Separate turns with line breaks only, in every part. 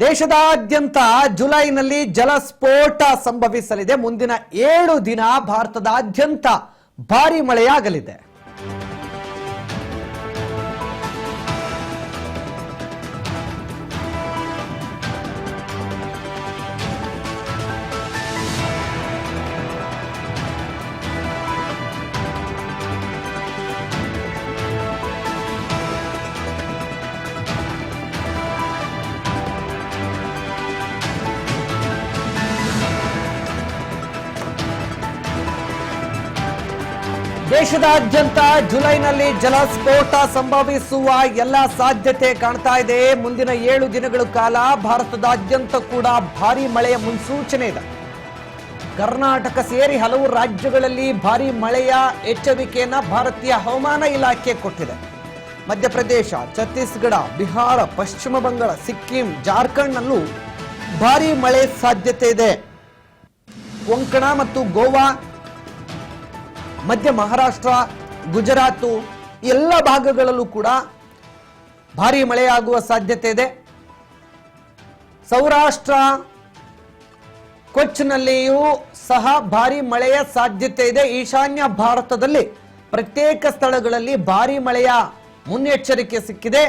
ದೇಶದಾದ್ಯಂತ ಜುಲೈನಲ್ಲಿ ಜಲಸ್ಫೋಟ ಸಂಭವಿಸಲಿದೆ. ಮುಂದಿನ 7 ದಿನ ಭಾರತದಾದ್ಯಂತ ಭಾರಿ ಮಳೆಯಾಗಲಿದೆ. ದೇಶದಾದ್ಯಂತ ಜುಲೈನಲ್ಲಿ ಜಲಸ್ಫೋಟ ಸಂಭವಿಸುವ ಎಲ್ಲ ಸಾಧ್ಯತೆ ಕಾಣ್ತಾ ಇದೆ. ಮುಂದಿನ 7 ದಿನಗಳ ಕಾಲ ಭಾರತದಾದ್ಯಂತ ಕೂಡ ಭಾರಿ ಮಳೆಯ ಮುನ್ಸೂಚನೆ ಇದೆ. ಕರ್ನಾಟಕ ಸೇರಿ ಹಲವು ರಾಜ್ಯಗಳಲ್ಲಿ ಭಾರಿ ಮಳೆಯ ಎಚ್ಚರಿಕೆಯನ್ನ ಭಾರತೀಯ ಹವಾಮಾನ ಇಲಾಖೆ ಕೊಟ್ಟಿದೆ. ಮಧ್ಯಪ್ರದೇಶ, ಛತ್ತೀಸ್ಗಢ, ಬಿಹಾರ, ಪಶ್ಚಿಮ ಬಂಗಾಳ, ಸಿಕ್ಕಿಂ, ಜಾರ್ಖಂಡ್ನಲ್ಲೂ ಭಾರಿ ಮಳೆ ಸಾಧ್ಯತೆ ಇದೆ. ಕೊಂಕಣ ಮತ್ತು ಗೋವಾ, ಮಧ್ಯ ಮಹಾರಾಷ್ಟ್ರ, ಗುಜರಾತ್ ಎಲ್ಲ ಭಾಗಗಳಲ್ಲೂ ಕೂಡ ಭಾರಿ ಮಳೆಯಾಗುವ ಸಾಧ್ಯತೆ ಇದೆ. ಸೌರಾಷ್ಟ್ರ, ಕೊಚ್ನಲ್ಲಿಯೂ ಸಹ ಭಾರಿ ಮಳೆಯ ಸಾಧ್ಯತೆ ಇದೆ. ಈಶಾನ್ಯ ಭಾರತದಲ್ಲಿ ಪ್ರತ್ಯೇಕ ಸ್ಥಳಗಳಲ್ಲಿ ಭಾರಿ ಮಳೆಯ ಮುನ್ನೆಚ್ಚರಿಕೆ ಸಿಕ್ಕಿದೆ.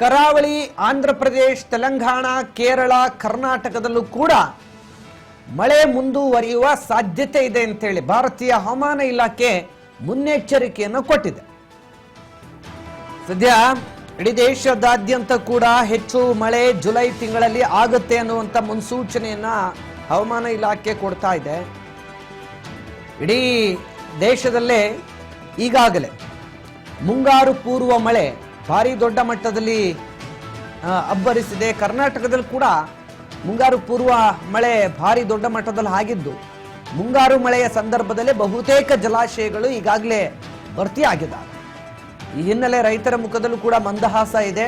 ಕರಾವಳಿ, ಆಂಧ್ರ ಪ್ರದೇಶ, ತೆಲಂಗಾಣ, ಕೇರಳ, ಕರ್ನಾಟಕದಲ್ಲೂ ಕೂಡ ಮಳೆ ಮುಂದುವರಿಯುವ ಸಾಧ್ಯತೆ ಇದೆ ಅಂತೇಳಿ ಭಾರತೀಯ ಹವಾಮಾನ ಇಲಾಖೆ ಮುನ್ನೆಚ್ಚರಿಕೆಯನ್ನು ಕೊಟ್ಟಿದೆ. ಸದ್ಯ ಇಡೀ ದೇಶದಾದ್ಯಂತ ಕೂಡ ಹೆಚ್ಚು ಮಳೆ ಜುಲೈ ತಿಂಗಳಲ್ಲಿ ಆಗುತ್ತೆ ಅನ್ನುವಂಥ ಮುನ್ಸೂಚನೆಯನ್ನ ಹವಾಮಾನ ಇಲಾಖೆ ಕೊಡ್ತಾ ಇದೆ. ಇಡೀ ದೇಶದಲ್ಲೇ ಈಗಾಗಲೇ ಮುಂಗಾರು ಪೂರ್ವ ಮಳೆ ಭಾರಿ ದೊಡ್ಡ ಮಟ್ಟದಲ್ಲಿ ಅಬ್ಬರಿಸಿದೆ. ಕರ್ನಾಟಕದಲ್ಲಿ ಕೂಡ ಮುಂಗಾರು ಪೂರ್ವ ಮಳೆ ಭಾರಿ ದೊಡ್ಡ ಮಟ್ಟದಲ್ಲಿ ಆಗಿದ್ದು, ಮುಂಗಾರು ಮಳೆಯ ಸಂದರ್ಭದಲ್ಲಿ ಬಹುತೇಕ ಜಲಾಶಯಗಳು ಈಗಾಗಲೇ ಭರ್ತಿಯಾಗಿದ್ದಾವೆ. ಈ ಹಿನ್ನೆಲೆ ರೈತರ ಮುಖದಲ್ಲೂ ಕೂಡ ಮಂದಹಾಸ ಇದೆ.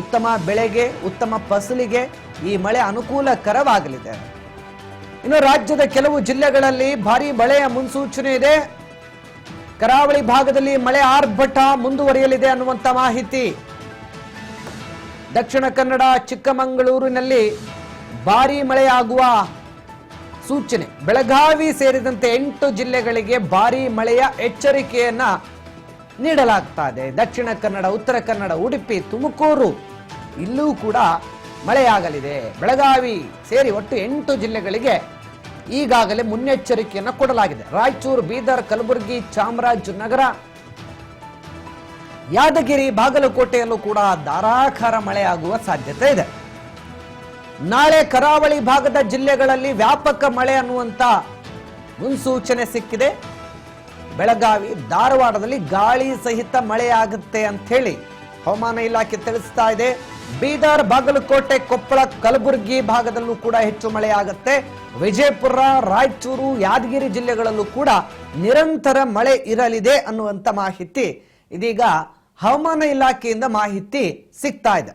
ಉತ್ತಮ ಬೆಳೆಗೆ, ಉತ್ತಮ ಫಸಲಿಗೆ ಈ ಮಳೆ ಅನುಕೂಲಕರವಾಗಲಿದೆ. ಇನ್ನು ರಾಜ್ಯದ ಕೆಲವು ಜಿಲ್ಲೆಗಳಲ್ಲಿ ಭಾರಿ ಮಳೆಯ ಮುನ್ಸೂಚನೆ ಇದೆ. ಕರಾವಳಿ ಭಾಗದಲ್ಲಿ ಮಳೆ ಆರ್ಭಟ ಮುಂದುವರಿಯಲಿದೆ ಅನ್ನುವಂಥ ಮಾಹಿತಿ. ದಕ್ಷಿಣ ಕನ್ನಡ, ಚಿಕ್ಕಮಗಳೂರಿನಲ್ಲಿ ಭಾರಿ ಮಳೆಯಾಗುವ ಸೂಚನೆ. ಬೆಳಗಾವಿ ಸೇರಿದಂತೆ 8 ಜಿಲ್ಲೆಗಳಿಗೆ ಭಾರಿ ಮಳೆಯ ಎಚ್ಚರಿಕೆಯನ್ನ ನೀಡಲಾಗ್ತಾ ಇದೆ. ದಕ್ಷಿಣ ಕನ್ನಡ, ಉತ್ತರ ಕನ್ನಡ, ಉಡುಪಿ, ತುಮಕೂರು ಇಲ್ಲೂ ಕೂಡ ಮಳೆಯಾಗಲಿದೆ. ಬೆಳಗಾವಿ ಸೇರಿ ಒಟ್ಟು 8 ಜಿಲ್ಲೆಗಳಿಗೆ ಈಗಾಗಲೇ ಮುನ್ನೆಚ್ಚರಿಕೆಯನ್ನು ಕೊಡಲಾಗಿದೆ. ರಾಯಚೂರು, ಬೀದರ್, ಕಲಬುರಗಿ, ಚಾಮರಾಜನಗರ, ಯಾದಗಿರಿ, ಬಾಗಲಕೋಟೆಯಲ್ಲೂ ಕೂಡ ಧಾರಾಕಾರ ಮಳೆಯಾಗುವ ಸಾಧ್ಯತೆ ಇದೆ. ನಾಳೆ ಕರಾವಳಿ ಭಾಗದ ಜಿಲ್ಲೆಗಳಲ್ಲಿ ವ್ಯಾಪಕ ಮಳೆ ಅನ್ನುವಂತ ಮುನ್ಸೂಚನೆ ಸಿಕ್ಕಿದೆ. ಬೆಳಗಾವಿ, ಧಾರವಾಡದಲ್ಲಿ ಗಾಳಿ ಸಹಿತ ಮಳೆಯಾಗುತ್ತೆ ಅಂತ ಹೇಳಿ ಹವಾಮಾನ ಇಲಾಖೆ ತಿಳಿಸ್ತಾ ಇದೆ. ಬೀದರ್, ಬಾಗಲಕೋಟೆ, ಕೊಪ್ಪಳ, ಕಲಬುರಗಿ ಭಾಗದಲ್ಲೂ ಕೂಡ ಹೆಚ್ಚು ಮಳೆಯಾಗುತ್ತೆ. ವಿಜಯಪುರ, ರಾಯಚೂರು, ಯಾದಗಿರಿ ಜಿಲ್ಲೆಗಳಲ್ಲೂ ಕೂಡ ನಿರಂತರ ಮಳೆ ಇರಲಿದೆ ಅನ್ನುವಂತ ಮಾಹಿತಿ ಇದೀಗ ಹವಾಮಾನ ಇಲಾಖೆಯಿಂದ ಮಾಹಿತಿ ಸಿಗ್ತಾ ಇದೆ.